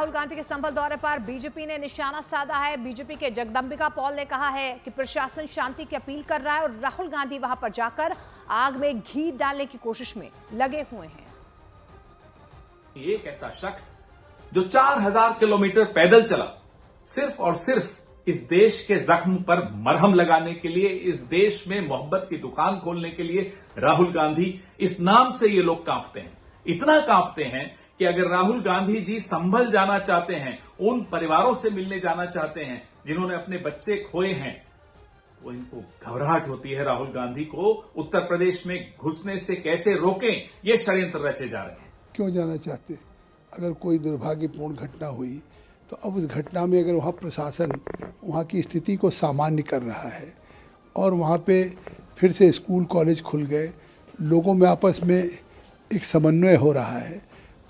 राहुल गांधी के संभल दौरे पर बीजेपी ने निशाना साधा है। बीजेपी के जगदंबिका पॉल ने कहा है कि प्रशासन शांति की अपील कर रहा है और राहुल गांधी वहां पर जाकर आग में घी डालने की कोशिश में लगे हुए हैं। एक ऐसा शख्स जो 4000 किलोमीटर पैदल चला सिर्फ और सिर्फ इस देश के जख्म पर मरहम लगाने के लिए, इस देश में मोहब्बत की दुकान खोलने के लिए राहुल गांधी, इस नाम से ये लोग कांपते हैं। इतना कांपते हैं कि अगर राहुल गांधी जी संभल जाना चाहते हैं, उन परिवारों से मिलने जाना चाहते हैं जिन्होंने अपने बच्चे खोए हैं, तो इनको घबराहट होती है राहुल गांधी को उत्तर प्रदेश में घुसने से कैसे रोकें, ये षड्यंत्र रचे जा रहे हैं। क्यों जाना चाहते? अगर कोई दुर्भाग्यपूर्ण घटना हुई तो अब उस घटना में अगर वहाँ प्रशासन वहाँ की स्थिति को सामान्य कर रहा है और वहाँ पे फिर से स्कूल कॉलेज खुल गए, लोगों में आपस में एक समन्वय हो रहा है,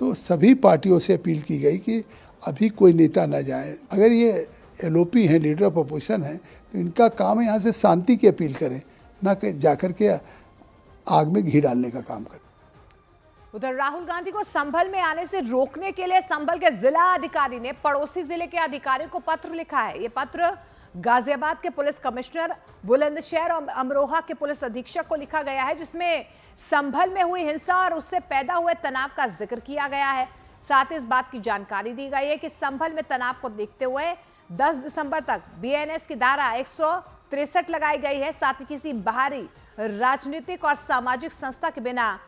तो सभी पार्टियों से अपील की गई कि अभी कोई नेता न जाए। अगर ये एलओपी हैं, लीडर ऑफ अपोजिशन हैं, तो इनका काम है यहाँ से शांति की अपील करें, ना कि जाकर के आग में घी डालने का काम करें। उधर राहुल गांधी को संभल में आने से रोकने के लिए संभल के जिला अधिकारी ने पड़ोसी जिले के अधिकारियों को पत्र लिखा है। ये पत्र गाजियाबाद के पुलिस कमिश्नर, बुलंदशहर और अमरोहा के पुलिस अधीक्षक को लिखा गया है, जिसमें संभल में हुई हिंसा और उससे पैदा हुए तनाव का जिक्र किया गया है। साथ ही इस बात की जानकारी दी गई है कि संभल में तनाव को देखते हुए 10 दिसंबर तक बीएनएस की धारा 163 लगाई गई है। साथ ही किसी बाहरी राजनीतिक और सामाजिक संस्था के बिना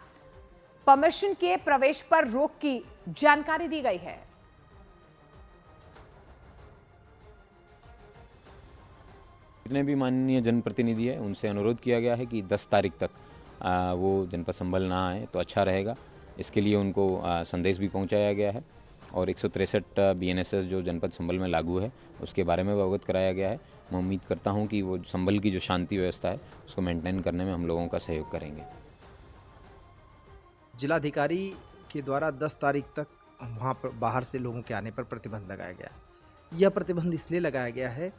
परमिशन के प्रवेश पर रोक की जानकारी दी गई है। जितने भी माननीय जनप्रतिनिधि है उनसे अनुरोध किया गया है कि 10 तारीख तक वो जनपद संभल ना आए तो अच्छा रहेगा। इसके लिए उनको संदेश भी पहुंचाया गया है और 163 बीएनएसएस जो जनपद संभल में लागू है उसके बारे में अवगत कराया गया है। मैं उम्मीद करता हूं कि वो संभल की जो शांति व्यवस्था है उसको मेंटेन करने में हम लोगों का सहयोग करेंगे। जिलाधिकारी के द्वारा 10 तारीख तक वहाँ पर बाहर से लोगों के आने पर प्रतिबंध लगाया गया। यह प्रतिबंध इसलिए लगाया गया है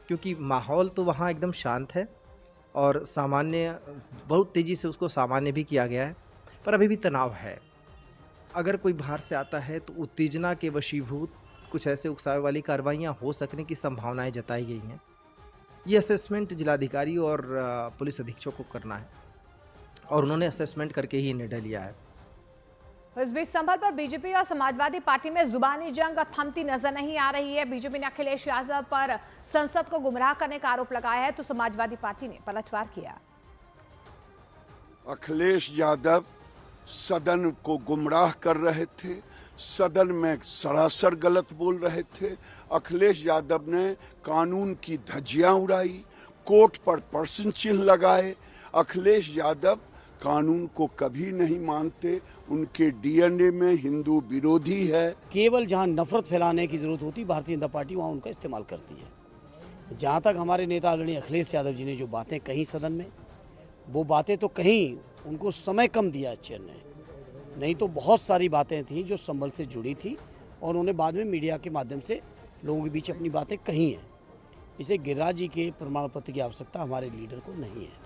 क्योंकि माहौल तो वहाँ एकदम शांत है और सामान्य बहुत तेज़ी से उसको सामान्य भी किया गया है, पर अभी भी तनाव है। अगर कोई बाहर से आता है तो उत्तेजना के वशीभूत कुछ ऐसे उकसावे वाली कार्रवाइयाँ हो सकने की संभावनाएं जताई गई हैं। ये असेसमेंट जिलाधिकारी और पुलिस अधीक्षक को करना है और उन्होंने असेसमेंट करके ही निर्णय लिया है। इस बीच संभल पर बीजेपी और समाजवादी पार्टी में जुबानी जंग थमती नजर नहीं आ रही है। बीजेपी ने अखिलेश यादव पर संसद को गुमराह करने का आरोप लगाया है, तो समाजवादी पार्टी ने पलटवार किया। अखिलेश यादव सदन को गुमराह कर रहे थे, सदन में सरासर गलत बोल रहे थे। अखिलेश यादव ने कानून की धज्जियां उड़ाई, कोर्ट पर प्रश्न चिन्ह लगाए। अखिलेश यादव कानून को कभी नहीं मानते, उनके डीएनए में हिंदू विरोधी है। केवल जहां नफरत फैलाने की जरूरत होती भारतीय जनता पार्टी वहां उनका इस्तेमाल करती है। जहां तक हमारे नेता आदरणीय अखिलेश यादव जी ने जो बातें कही सदन में, वो बातें तो कहीं उनको समय कम दिया चेयर ने, नहीं तो बहुत सारी बातें थी जो संभल से जुड़ी थी और उन्होंने बाद में मीडिया के माध्यम से लोगों के बीच अपनी बातें कही हैं। इसे गिरिराज जी के प्रमाण पत्र की आवश्यकता हमारे लीडर को नहीं है।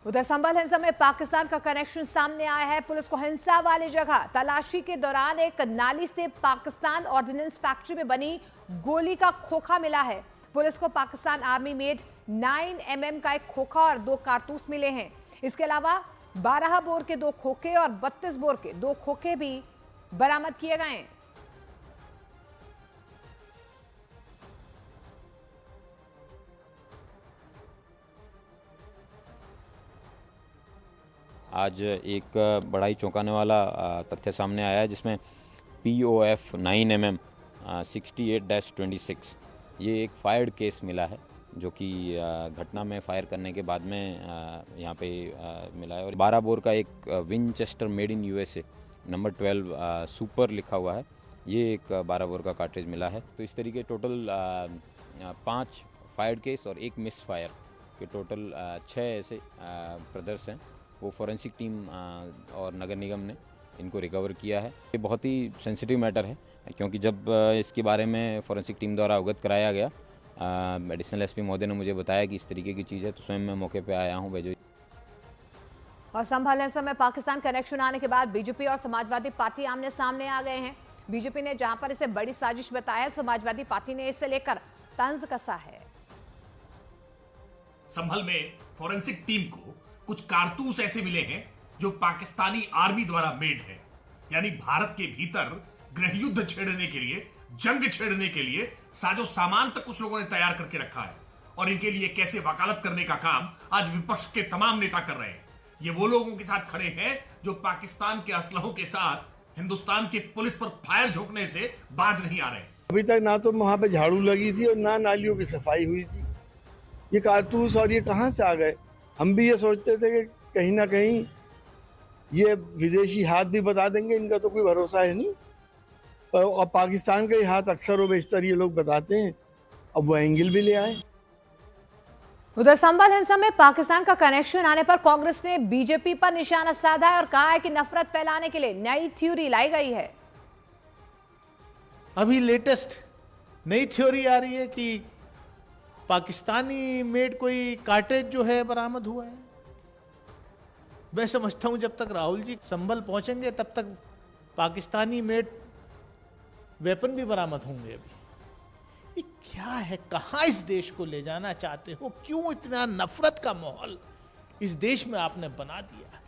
उधर संभल हिंसा में पाकिस्तान का कनेक्शन सामने आया है। पुलिस को हिंसा वाली जगह तलाशी के दौरान एक नाली से पाकिस्तान ऑर्डिनेंस फैक्ट्री में बनी गोली का खोखा मिला है। पुलिस को पाकिस्तान आर्मी मेड 9mm का एक खोखा और 2 कारतूस मिले हैं। इसके अलावा 12 बोर के 2 खोखे और 32 बोर के 2 खोखे भी बरामद किए गए हैं। आज एक बड़ा ही चौंकाने वाला तथ्य सामने आया है, जिसमें POF 9mm 68-26 ये एक फायर्ड केस मिला है, जो कि घटना में फायर करने के बाद में यहाँ पे मिला है। और 12 बोर का एक Winchester made in USA number 12 super लिखा हुआ है, ये एक 12 बोर का कार्ट्रिज मिला है। तो इस तरीके टोटल 5 फायर्ड केस और 1 मिस फायर के टोटल 6 ऐसे ब्रदर्स हैं। वो फॉरेंसिक टीम और नगर निगम ने इनको रिकवर किया है। ये बहुत ही सेंसिटिव मैटर है, क्योंकि जब इसके बारे में फॉरेंसिक टीम द्वारा अवगत कराया गया, एडिशनल एसपी महोदय ने मुझे बताया कि इस तरीके की चीज़ है, तो स्वयं मैं मौके पे आया हूँ। और संभल हिंसा में पाकिस्तान कनेक्शन आने के बाद बीजेपी और समाजवादी पार्टी आमने सामने आ गए हैं। बीजेपी ने जहां पर इसे बड़ी साजिश बताया, समाजवादी पार्टी ने इसे लेकर तंज कसा है। संभल में फॉरेंसिक टीम को कुछ कारतूस ऐसे मिले हैं जो पाकिस्तानी आर्मी द्वारा मेड है, यानी भारत के भीतर गृह युद्ध छेड़ने के लिए, जंग छेड़ने के लिए साजो सामान तक कुछ लोगों ने तैयार करके रखा है। और इनके लिए कैसे वकालत करने का काम आज विपक्ष के तमाम नेता कर रहे हैं। ये वो लोगों के साथ खड़े हैं जो पाकिस्तान के असलहों के साथ हिंदुस्तान की पुलिस पर फायर झोंकने से बाज नहीं आ रहे। अभी तक ना तो वहां पे झाड़ू लगी थी और ना नालियों की सफाई हुई थी। ये कारतूस और ये कहां से आ गए? हम भी ये सोचते थे कि कहीं ना कहीं ये विदेशी हाथ भी बता देंगे, इनका तो कोई भरोसा है नहीं। और पाकिस्तान के हाथ अक्सर व बेशतर ये लोग बताते हैं, अब वो एंगल भी ले आए। उधर संभल हिंसा में पाकिस्तान का कनेक्शन आने पर कांग्रेस ने बीजेपी पर निशाना साधा है और कहा है कि नफरत फैलाने के लिए नई थ्योरी लाई गई है। अभी लेटेस्ट नई थ्योरी आ रही है कि पाकिस्तानी मेड कोई कार्टेज जो है बरामद हुआ है। मैं समझता हूं जब तक राहुल जी संभल पहुंचेंगे तब तक पाकिस्तानी मेड वेपन भी बरामद होंगे। अभी ये क्या है? कहां इस देश को ले जाना चाहते हो? क्यों इतना नफरत का माहौल इस देश में आपने बना दिया?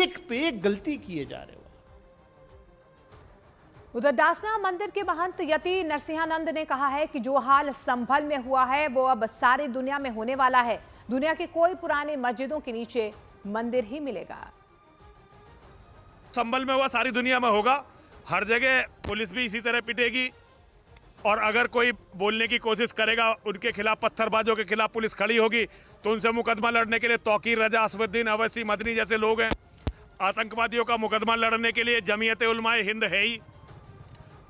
एक पे एक गलती किए जा रहे हो। उधर दासना मंदिर के महंत यति नरसिंहानंद ने कहा है कि जो हाल संभल में हुआ है वो अब सारी दुनिया में होने वाला है। दुनिया की कोई पुरानी मस्जिदों के नीचे मंदिर ही मिलेगा। संभल में हुआ सारी दुनिया में होगा। हर जगह पुलिस भी इसी तरह पिटेगी और अगर कोई बोलने की कोशिश करेगा उनके खिलाफ, पत्थरबाजों के खिलाफ पुलिस खड़ी होगी तो उनसे मुकदमा लड़ने के लिए तौकीर रजा, असवुद्दीन अवैसी, मदनी जैसे लोग हैं। आतंकवादियों का मुकदमा लड़ने के लिए जमीयत उलमाए हिंद है ही।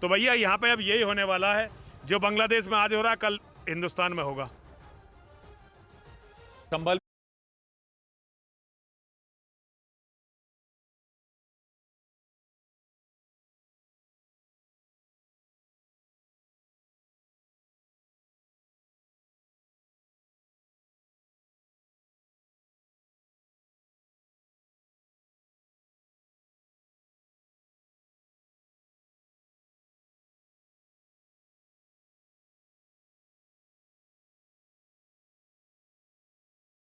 तो भैया यहाँ पे अब यही होने वाला है जो बांग्लादेश में आज हो रहा है, कल हिंदुस्तान में होगा। संभल